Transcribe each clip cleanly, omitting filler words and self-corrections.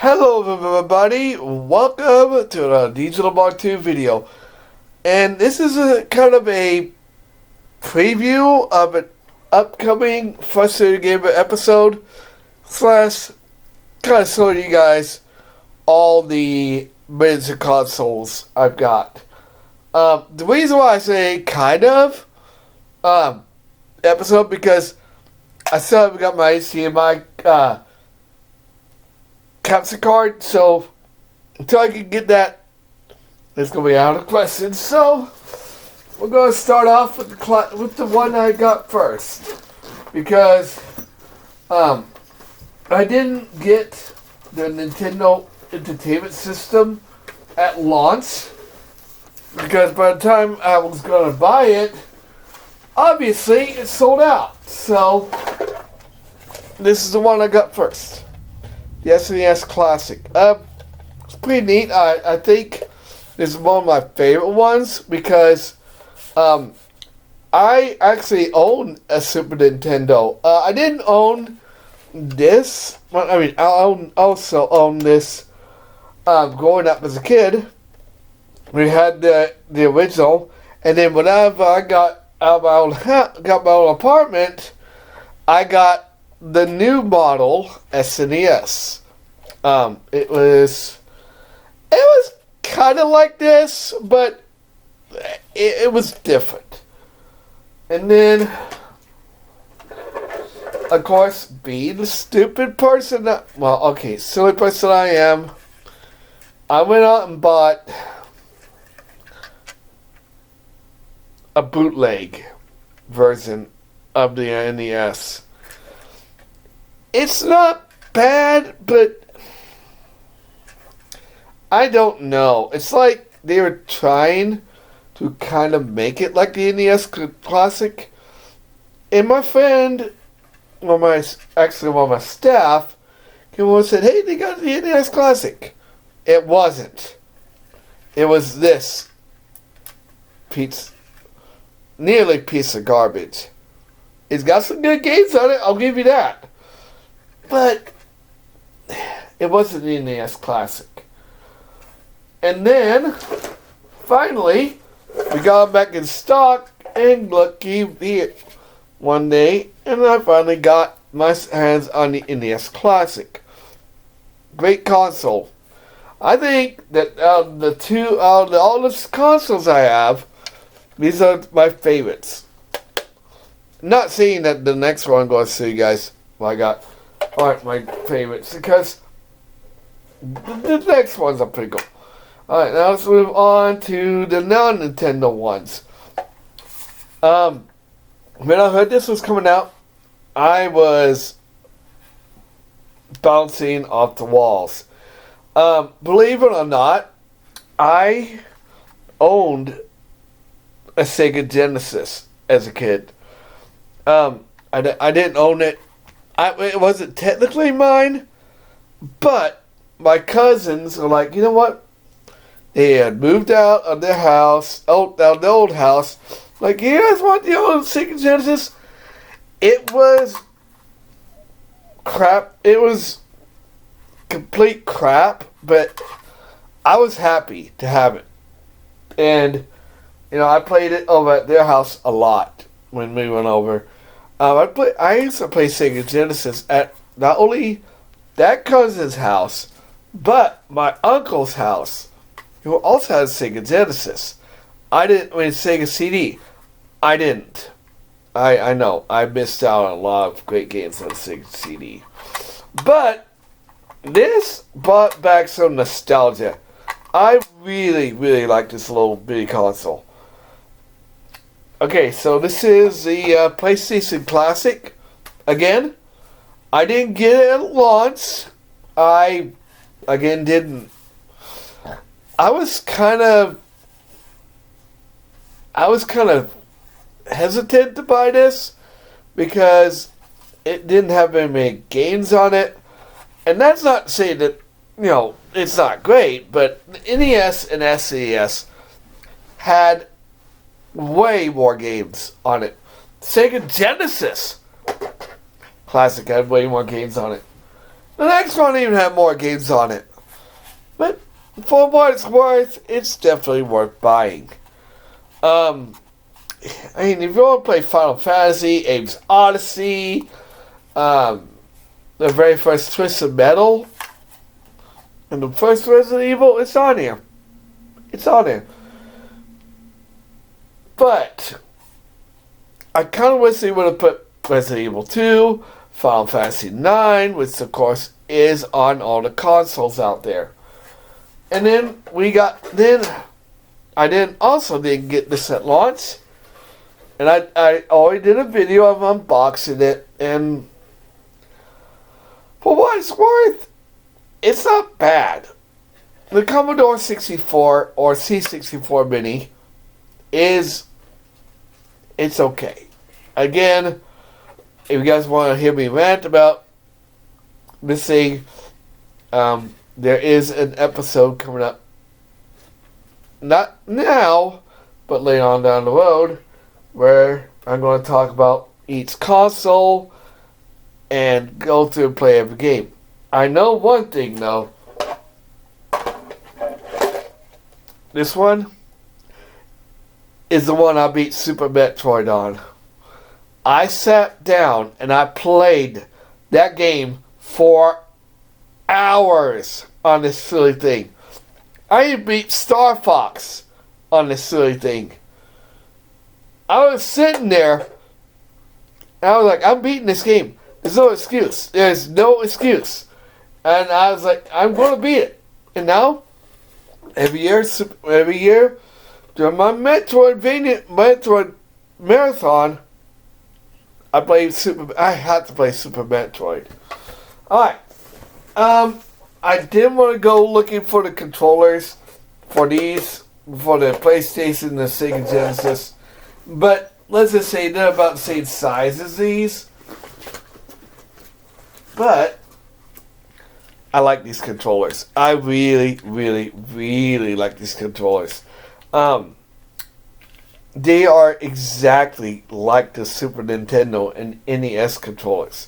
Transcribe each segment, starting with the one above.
Hello everybody, welcome to the Digital Bar 2 video. And this is a kind of a preview of an upcoming Frustrated Gamer episode, slash kind of show you guys all the major consoles I've got. The reason why I say kind of episode, because I still haven't got my HDMI capture card, so until I can get that, it's going to be out of question. So we're going to start off with the one I got first, because I didn't get the Nintendo Entertainment System at launch, because by the time I was going to buy it, obviously it sold out. So this is the one I got first. The Snes Classic. It's pretty neat. I think this is one of my favorite ones because I actually own a Super Nintendo. I didn't own this. I also own this growing up as a kid. We had the original, and then whenever I got out my own apartment, I got the new model SNES. It was kind of like this, but it was different. And then, of course, being the stupid person silly person I am, I went out and bought a bootleg version of the NES. It's not bad, but I don't know. It's like they were trying to kind of make it like the NES Classic. And my friend, one of my staff, came over and said, "Hey, they got the NES Classic." It wasn't. It was this nearly piece of garbage. It's got some good games on it, I'll give you that. But it wasn't the NES Classic. And then, finally, we got it back in stock, and lucky one day, and I finally got my hands on the NES Classic. Great console. I think that out of all the consoles I have, these are my favorites. Not saying that the next one I'm going to show you guys what I got aren't my favorites, because the next ones are pretty cool. Alright, now let's move on to the non-Nintendo ones. When I heard this was coming out, I was bouncing off the walls. Believe it or not, I owned a Sega Genesis as a kid. I didn't own it. It wasn't technically mine, but my cousins were like, you know what? They had moved out of their house, the old house. Like, you guys want the old Sega Genesis? It was crap. It was complete crap, but I was happy to have it. And, I played it over at their house a lot when we went over. I used to play Sega Genesis at not only that cousin's house, but my uncle's house, who also had a Sega Genesis. Sega CD. I didn't. I know. I missed out on a lot of great games on Sega CD. But this brought back some nostalgia. I really, really like this little bitty console. Okay, so this is the PlayStation Classic. Again, I didn't get it at launch. I was kind of hesitant to buy this because it didn't have very many games on it. And that's not to say that, it's not great, but the NES and SNES had way more games on it. Sega Genesis Classic had way more games on it. The next one even had more games on it. But for what it's worth, it's definitely worth buying. I mean, if you want to play Final Fantasy, Abe's Odyssey, the very first Twisted Metal, and the first Resident Evil, it's on here. It's on there. But I kind of wish they would have put Resident Evil 2, Final Fantasy 9, which of course is on all the consoles out there. And then I didn't get this at launch. And I already did a video of unboxing it, and for what it's worth, it's not bad. The Commodore 64 or C64 Mini it's okay. Again, if you guys want to hear me rant about this thing, there is an episode coming up. Not now, but later on down the road, where I'm going to talk about each console and go through and play every game. I know one thing though. This one is the one I beat Super Metroid on. I sat down and I played that game for hours on this silly thing. I even beat Star Fox on this silly thing. I was sitting there and I was like, I'm beating this game. There's no excuse. There's no excuse. And I was like, I'm going to beat it. And now, every year during my Metroid marathon, I had to play Super Metroid. Alright. I didn't want to go looking for the controllers for these, for the PlayStation and the Sega Genesis. But let's just say they're about the same size as these. But I like these controllers. I really, really, really like these controllers. They are exactly like the Super Nintendo and NES controllers.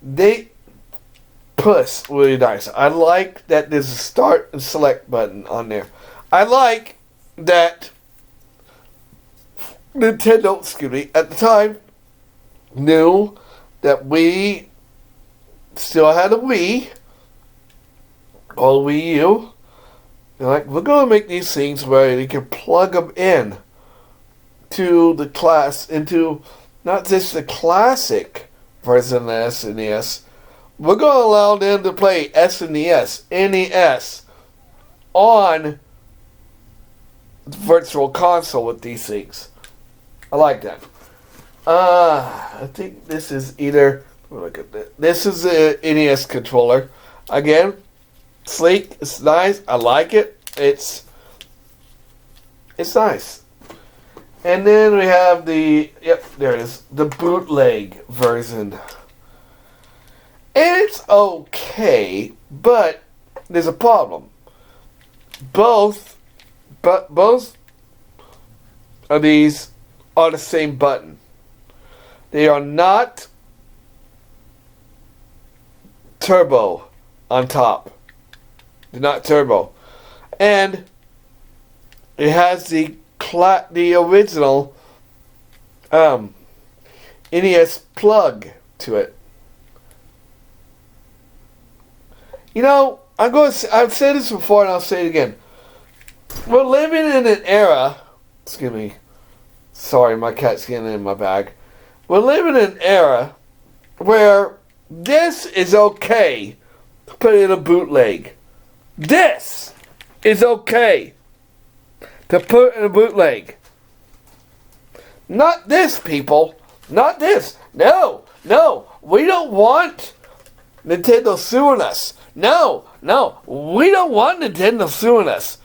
They push really nice. I like that there's a start and select button on there. I like that Nintendo, at the time, knew that we still had a Wii or Wii U. They're like, we're going to make these things where you can plug them in to the into not just the classic version of the SNES. We're going to allow them to play SNES, NES on Virtual Console with these things. I like that. I think this is either... Look at this. This is the NES controller. Again, sleek. It's nice. I like it. It's nice. And then we have the... Yep, there it is. The bootleg version. And it's okay, but there's a problem. Both of these are the same button. They are not turbo on top. They're not turbo. And it has the original NES plug to it. You know, I've said this before and I'll say it again. We're living in an era... Excuse me. Sorry, my cat's getting in my bag. We're living in an era where this is okay to put in a bootleg. This is okay to put in a bootleg. Not this, people. Not this. No. We don't want Nintendo suing us. No. We don't want Nintendo suing us.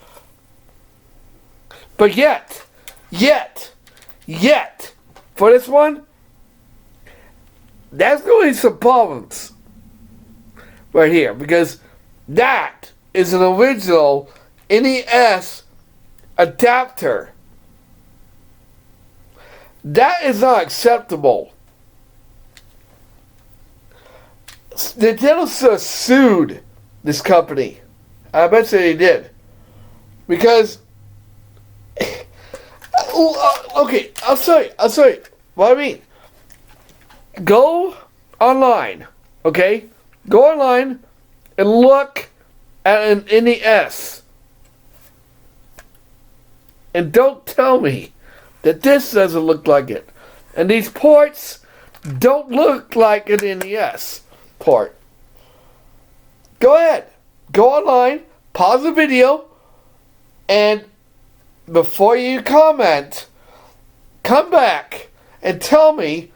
But yet, for this one, that's going to be some problems right here, because that is an original NES adapter. That is not acceptable. Nintendo sued this company. I bet you they did. Because, okay, I'll tell you what I mean. Go online, okay? Go online and look at an NES. And don't tell me that this doesn't look like it. And these ports don't look like an NES port. Go ahead. Go online, pause the video, and before you comment, come back and tell me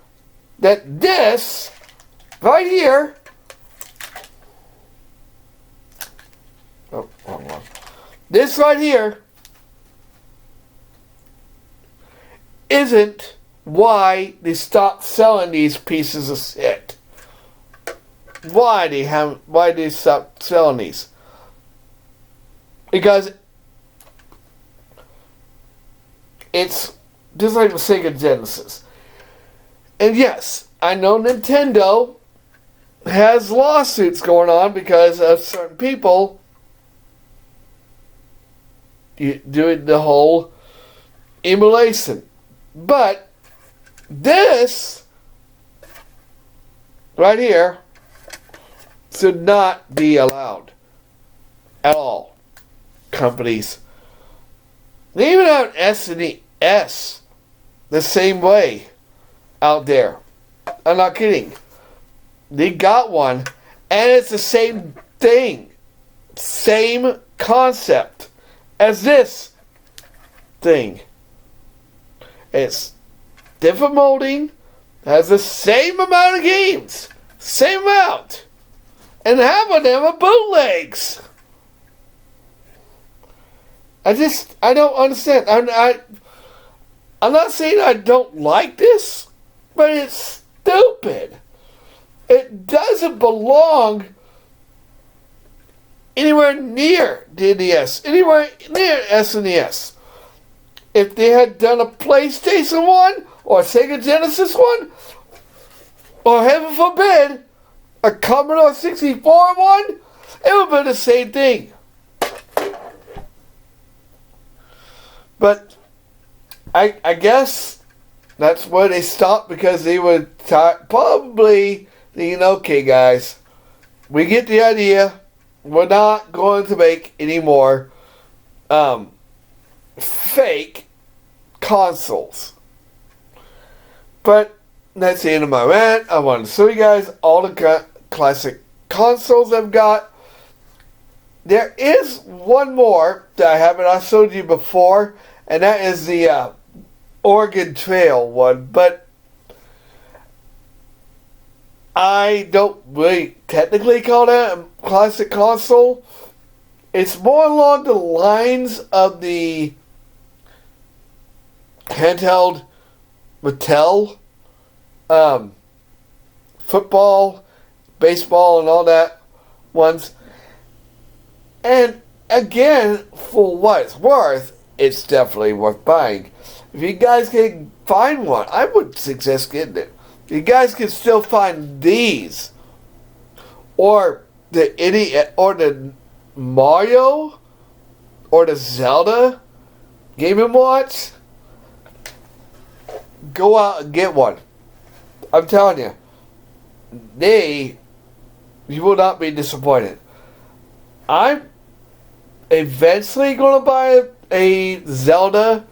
that this right here, oh, wrong one. This right here isn't why they stopped selling these pieces of shit. Why they stopped selling these? Because it's just like the Sega Genesis. And yes, I know Nintendo has lawsuits going on because of certain people doing the whole emulation. But this right here should not be allowed at all. Companies, they even have SNES the same way out there. I'm not kidding. They got one, and it's the same thing, same concept as this thing. It's different molding, has the same amount of games, same amount, and half of them are bootlegs. I don't understand. I'm not saying I don't like this, but it's stupid. It doesn't belong anywhere near the NES, anywhere near SNES. If they had done a PlayStation one, or a Sega Genesis one, or heaven forbid, a Commodore 64 one, it would have been the same thing. But I guess that's where they stopped, because they were probably thinking, okay guys, we get the idea. We're not going to make any more fake consoles. But that's the end of my rant. I wanted to show you guys all the classic consoles I've got. There is one more that I haven't showed you before, and that is the Oregon Trail one. But I don't really technically call that a classic console. It's more along the lines of the handheld Mattel football, baseball, and all that ones. And again, for what it's worth, it's definitely worth buying. If you guys can find one, I would suggest getting it. You guys can still find these, or the Mario, or the Zelda Game & Watch. Go out and get one. I'm telling you, you will not be disappointed. I'm eventually going to buy a Zelda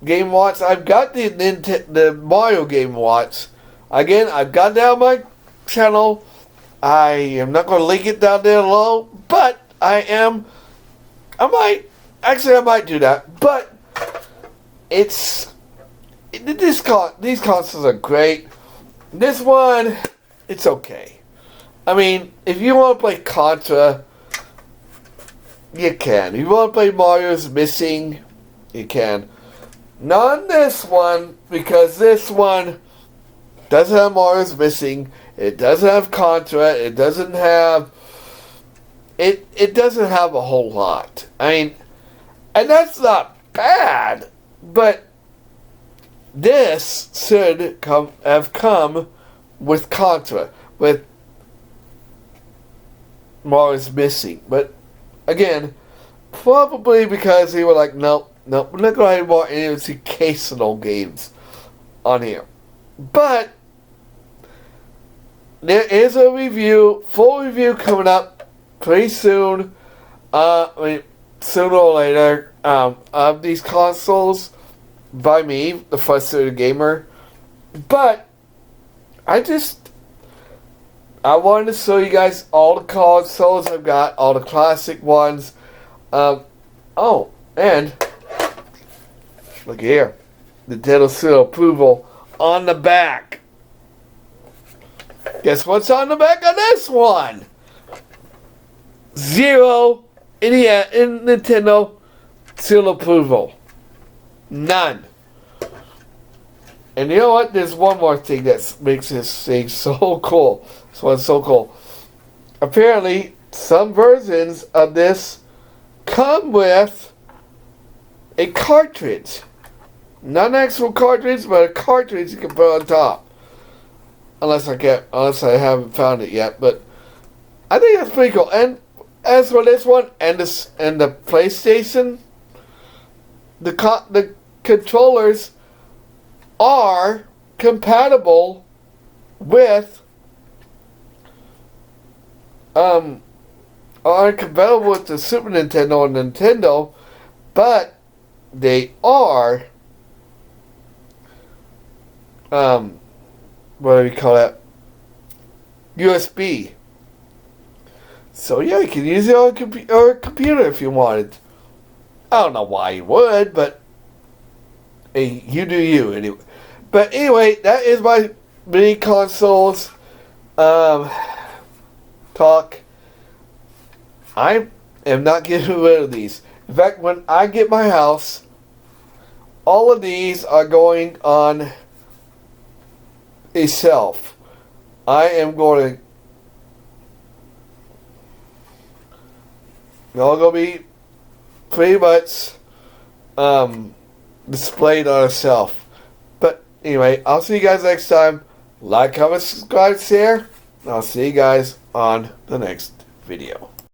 Game & Watch. I've got the Mario Game & Watch. Again, I've got it on my channel. I am not going to link it down there below, but I might do that. But these consoles are great. This one, it's okay. I mean, if you want to play Contra, you can. If you want to play Mario's Missing, you can. Not on this one, because this one doesn't have Mario's Missing. It doesn't have Contra. It doesn't have a whole lot. I mean, and that's not bad, but this should have come with Contra, with Mario's missing. But again, probably because they were like, nope, we're not going to have more educational games on here. But there is a full review coming up pretty soon. Sooner or later, of these consoles by me, the Frustrated Gamer. But I wanted to show you guys all the consoles I've got, all the classic ones. And look here, Nintendo seal approval on the back. Guess what's on the back of this one? 0 in Nintendo seal approval. None. And you know what? There's one more thing that makes this thing so cool. This one's so cool. Apparently, some versions of this come with a cartridge. Not an actual cartridge, but a cartridge you can put on top. Unless I haven't found it yet. But I think that's pretty cool. And as for this one and the PlayStation, the controllers are compatible with the Super Nintendo and Nintendo, but they are what do we call that? USB. So yeah, you can use it on a computer if you wanted. I don't know why you would, but hey, you do you anyway. But anyway, that is my mini consoles talk. I am not getting rid of these. In fact, when I get my house, all of these are going on a shelf. I am going to... They're all going to be pretty much displayed on a shelf. But anyway, I'll see you guys next time. Like, comment, subscribe, share. I'll see you guys on the next video.